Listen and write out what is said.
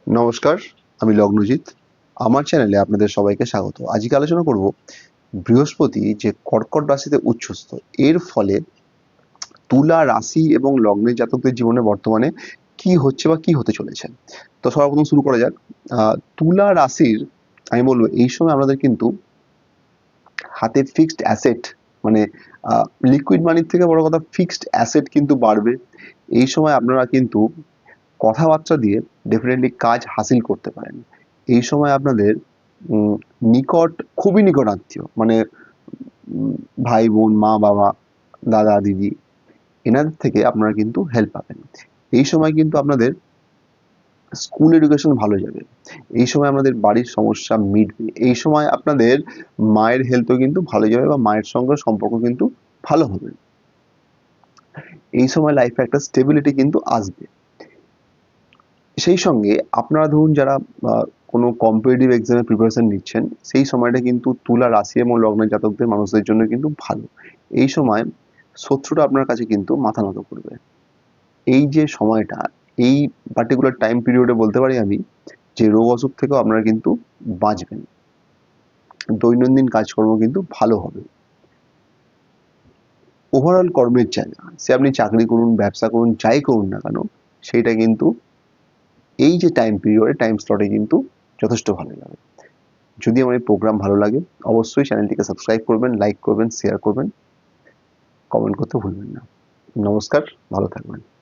নমস্কার, আমি লগ্নজিৎ। আমার চ্যানেলে আপনাদের সবাইকে স্বাগত। আজকে আলোচনা করব বৃহস্পতি যে কর্কট রাশিতে উচ্ছ্বস্ত, এর ফলে তুলা রাশি এবং লগ্নের জাতকদের জীবনে বর্তমানে কি হচ্ছে বা কি হতে চলেছে। তো সর্বপ্রথম শুরু করা যাক। তুলা রাশির আমি বলব এই সময় আপনাদের কিন্তু হাতে ফিক্সড অ্যাসেট মানে লিকুইড মানির থেকে বড় কথা ফিক্সড অ্যাসেট কিন্তু বাড়বে। এই সময় আপনারা কিন্তু কথাবার্তা দিয়ে ডেফিনেটলি কাজ হাসিল করতে পারেন। এই সময় আপনাদের উম নিকট খুবই নিকট আত্মীয় মানে ভাই বোন, মা বাবা, দাদা দিদি এনাদের থেকে আপনারা কিন্তু হেল্প পাবেন। এই সময় কিন্তু আপনাদের স্কুল এডুকেশন ভালো যাবে। এই সময় আপনাদের বাড়ির সমস্যা মিটবে। এই সময় আপনাদের মায়ের হেলথও কিন্তু ভালো যাবে বা মায়ের সঙ্গে সম্পর্ক কিন্তু ভালো হবে। এই সময় লাইফে একটা স্টেবিলিটি কিন্তু আসবে। সেই সঙ্গে আপনারা ধরুন যারা কোনো কম্পিটিটিভ এক্সামের প্রিপারেশন নিচ্ছেন, সেই সময়টা কিন্তু তুলা রাশি এবং লগ্নের জাতকদের মানুষদের জন্য কিন্তু ভালো। এই সময় শত্রুরা আপনার কাছে কিন্তু মাথা নত করবে। এই যে সময়টা, এই পার্টিকুলার টাইম পিরিয়ডে বলতে পারি আমি যে রোগ অসুখ থেকেও আপনারা কিন্তু বাঁচবেন। দৈনন্দিন কাজকর্ম কিন্তু ভালো হবে। ওভারঅল কর্মের জায়গা, সে আপনি চাকরি করুন, ব্যবসা করুন, যাই করুন না কেন, সেইটা কিন্তু এই যে টাইম পিরিয়ডে, টাইম স্লটে কিন্তু যথেষ্ট ভালো যাবে। যদি আমার এই প্রোগ্রাম ভালো লাগে অবশ্যই চ্যানেলটিকে সাবস্ক্রাইব করবেন, লাইক করবেন, শেয়ার করবেন, কমেন্ট করতে ভুলবেন না। নমস্কার, ভালো থাকবেন।